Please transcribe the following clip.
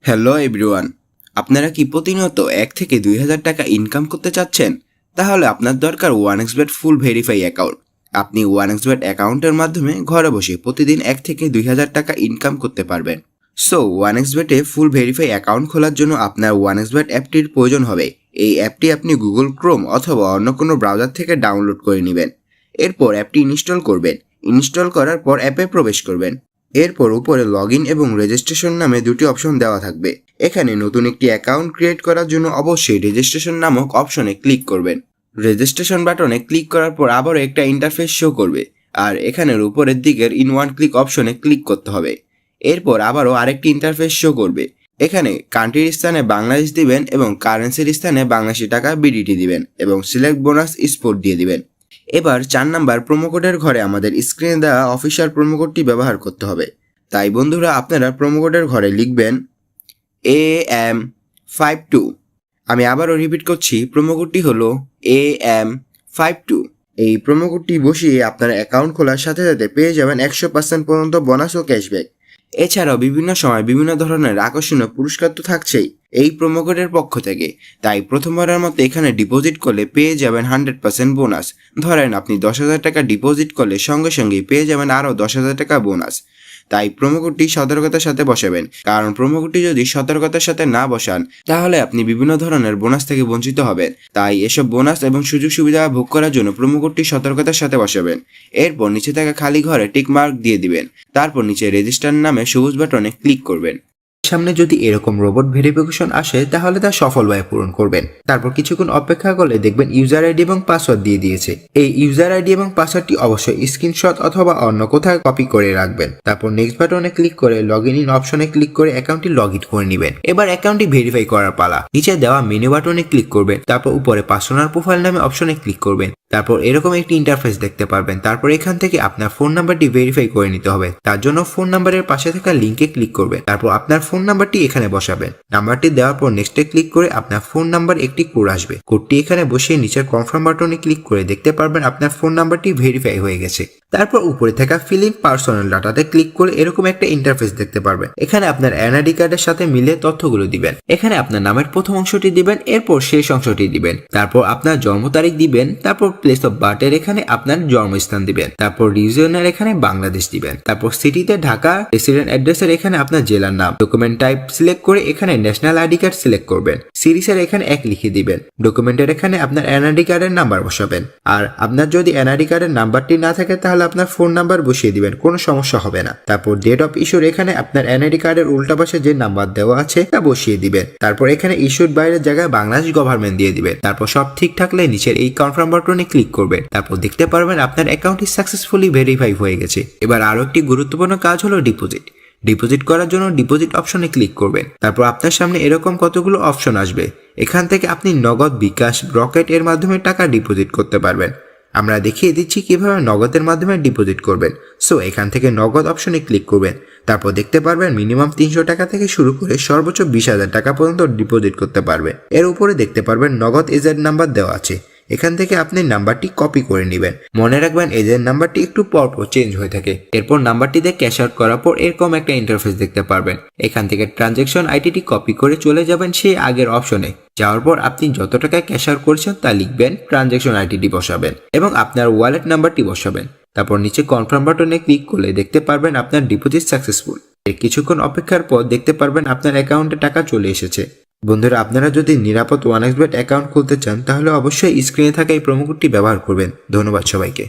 Hello everyone, আপনারা কি প্রতিনিয়ত 1 থেকে 2000 টাকা ইনকাম করতে চাচ্ছেন? তাহলে আপনার দরকার 1xBet ফুল ভেরিফাই অ্যাকাউন্ট। আপনি 1xBet অ্যাকাউন্টের মাধ্যমে ঘরে বসে প্রতিদিন 1 থেকে 2000 টাকা ইনকাম করতে পারবেন। সো 1xBet-এ ফুল ভেরিফাই অ্যাকাউন্ট খোলার জন্য আপনার 1xBet অ্যাপটির প্রয়োজন হবে। এই অ্যাপটি আপনি গুগল ক্রোম অথবা অন্য কোনো ব্রাউজার থেকে ডাউনলোড করে নেবেন। এরপর অ্যাপটি ইনস্টল করবেন। ইনস্টল করার পর অ্যাপে প্রবেশ করবেন। এরপর উপরে লগইন এবং রেজিস্ট্রেশন নামে দুটি অপশন দেওয়া থাকবে। এখানে নতুন একটি অ্যাকাউন্ট ক্রিয়েট করার জন্য অবশ্যই রেজিস্ট্রেশন নামক অপশনে ক্লিক করবেন। রেজিস্ট্রেশন বাটনে ক্লিক করার পর আবারও একটা ইন্টারফেস শো করবে, আর এখানের উপরের দিকের ইন ওয়ান ক্লিক অপশনে ক্লিক করতে হবে। এরপর আবারও আরেকটি ইন্টারফেস শো করবে। এখানে কান্ট্রির স্থানে বাংলাদেশ দিবেন এবং কারেন্সির স্থানে বাংলাদেশি টাকা বিডিটি দিবেন এবং সিলেক্ট বোনাস স্পোর্ট দিয়ে দিবেন। এবার 4 নাম্বার প্রোমোকোডের ঘরে আমাদের স্ক্রিনে দেওয়া অফিসিয়াল প্রোমোকোডটি ব্যবহার করতে হবে। তাই বন্ধুরা, আপনারা প্রোমোকোডের ঘরে লিখবেন AM52। আমি আবারও রিপিট করছি, প্রোমোকোডটি হলো AM52। এই প্রোমোকোডটি বসিয়ে আপনার অ্যাকাউন্ট খোলার সাথে সাথে পেয়ে যাবেন 100% পর্যন্ত বোনাস ও ক্যাশব্যাক। এছাড়াও বিভিন্ন সময় বিভিন্ন ধরনের আকর্ষণীয় পুরস্কার তো থাকছেই এই প্রোমোকোডের পক্ষ থেকে। তাই প্রথমবারের মতো এখানে ডিপোজিট করলে পেয়ে যাবেন 100% বোনাস। ধরেন আপনি 10,000 টাকা ডিপোজিট করলে সঙ্গে সঙ্গেই পেয়ে যাবেন আরও 10,000 টাকা বোনাস। তাই প্রোমোকোডটি সতর্কতার সাথে বসাবেন, কারণ প্রোমোকোডটি যদি সতর্কতার সাথে না বসান তাহলে আপনি বিভিন্ন ধরনের বোনাস থেকে বঞ্চিত হবেন। তাই এসব বোনাস এবং সুযোগ সুবিধা ভোগ করার জন্য প্রোমোকোডটি সতর্কতার সাথে বসাবেন। এরপর নিচে থাকা খালি ঘরে টিক মার্ক দিয়ে দিবেন। তারপর নিচে রেজিস্টার নামে সবুজ বাটনে ক্লিক করবেন। সামনে যদি এরকম রোবট ভেরিফিকেশন আসে তাহলে তা সফলভাবে পূরণ করবেন। তারপর কিছুক্ষণ অপেক্ষা করলে দেখবেন ইউজার আইডি এবং পাসওয়ার্ড দিয়ে দিয়েছে। এই ইউজার আইডি এবং পাসওয়ার্ডটি অবশ্যই স্ক্রিনশট অথবা অন্য কোথাও কপি করে রাখবেন। তারপর নেক্সট বাটনে ক্লিক করে লগইন অপশনে ক্লিক করে অ্যাকাউন্টটি লগ ইন করে নেবেন। এবার অ্যাকাউন্টটি ভেরিফাই করার পালা। নিচে দেওয়া মেনু বাটনে ক্লিক করবেন। তারপর উপরে পার্সোনাল প্রোফাইল নামে অপশনে ক্লিক করবেন। তারপর এরকম একটি ইন্টারফেস দেখতে পারবেন। তারপর এখান থেকে আপনার ফোন নাম্বারটি ভেরিফাই করে নিতে হবে। তার জন্য ফোন নাম্বারের পাশে থাকা লিঙ্কে ক্লিক করবেন। তারপর আপনার ফোন নাম্বারটি এখানে বসাবেন। নাম্বারটি দেওয়ার পর নেক্সটে ক্লিক করে আপনার ফোন নাম্বার একটি কোড আসবে। কোডটি এখানে বসিয়ে নিচের কনফার্ম বাটনে ক্লিক করে দেখতে পারবেন আপনার ফোন নাম্বারটি ভেরিফাই হয়ে গেছে। তারপর উপরে থাকা ফিল ইন পার্সোনাল ডাটাতে ক্লিক করে এরকম একটা ইন্টারফেস দেখতে পারবেন। এখানে আপনার এনআইডি কার্ডের সাথে মিলে তথ্যগুলো দিবেন। এখানে আপনার নামের প্রথম অংশটি দিবেন, এরপর শেষ অংশটি দিবেন। তারপর আপনার জন্ম তারিখ দিবেন। তারপর প্লেস অফ বার্থের এখানে আপনার জন্মস্থান দিবেন। তারপর রিজিয়নের এখানে বাংলাদেশ দিবেন। তারপর সিটিতে ঢাকা, রেসিডেন্ট অ্যাড্রেসের এখানে আপনার জেলার নাম। ডকুমেন্ট টাইপ সিলেক্ট করে এখানে ন্যাশনাল আইডি কার্ড সিলেক্ট করবেন। সিরিজের এখানে 1 লিখে দিবেন। ডকুমেন্টের এখানে আপনার এনআইডি কার্ডের নাম্বার বসাবেন। আর আপনার যদি এনআইডি কার্ডের নাম্বারটি না থাকে তাহলে আপনার ফোন নাম্বার বসিয়ে দিবেন, কোনো সমস্যা হবে না। তারপর ডেট অফ ইস্যুর এখানে আপনার এনআইডি কার্ডের উল্টা পাশে যে নাম্বার দেওয়া আছে তা বসিয়ে দিবেন। তারপর এখানে ইস্যুড বাইরের জায়গায় বাংলাদেশ গভর্নমেন্ট দিয়ে দিবেন। তারপর সব ঠিক থাকলে নিচের এই কনফার্ম বাটনে ক্লিক করবেন। তারপর দেখতে পারবেন আপনার অ্যাকাউন্টটি সাকসেসফুলি ভেরিফাই হয়ে গেছে। এবার আরো একটি গুরুত্বপূর্ণ কাজ হলো ডিপোজিট। ডিপোজিট করার জন্য ডিপোজিট অপশনে ক্লিক করবেন। তারপর আপনার সামনে এরকম কতগুলো অপশন আসবে। এখান থেকে আপনি নগদ, বিকাশ, রকেট এর মাধ্যমে টাকা ডিপোজিট করতে পারবেন। আমরা দেখিয়ে দিচ্ছি কিভাবে নগদের মাধ্যমে ডিপোজিট করবেন। সো এখান থেকে নগদ অপশনে ক্লিক করবেন। তারপর দেখতে পারবেন মিনিমাম 300 টাকা থেকে শুরু করে সর্বোচ্চ 20,000 টাকা পর্যন্ত ডিপোজিট করতে পারবেন। এর উপরে দেখতে পারবেন নগদ এজেন্ট নাম্বার দেওয়া আছে। এখান থেকে আপনি নাম্বারটি কপি করে নেবেন। মনে রাখবেন এজেন্ট নাম্বারটি একটু পরপর চেঞ্জ হয়ে থাকে। এরপর নাম্বারটিতে ক্যাশ আউট করার পর এরকম একটা ইন্টারফেস দেখতে পারবেন। এখান থেকে ট্রানজ্যাকশন আইডিটি কপি করে চলে যাবেন সেই আগের অপশনে। যাওয়ার পর আপনি যত টাকা ক্যাশ আউট করেছেন তা লিখবেন, ট্রানজ্যাকশন আইডিটি বসাবেন এবং আপনার ওয়ালেট নাম্বারটি বসাবেন। তারপর নিচে কনফার্ম বাটনে ক্লিক করলে দেখতে পারবেন আপনার ডিপোজিট সাকসেসফুল। এর কিছুক্ষণ অপেক্ষার পর দেখতে পারবেন আপনার অ্যাকাউন্টে টাকা চলে এসেছে। বন্ধুরা, আপনারা যদি নিরাপদ 1xBet অ্যাকাউন্ট খুলতে চান তাহলে অবশ্যই স্ক্রিনে থাকা এই প্রোমো কোডটি ব্যবহার করবেন। ধন্যবাদ সবাইকে।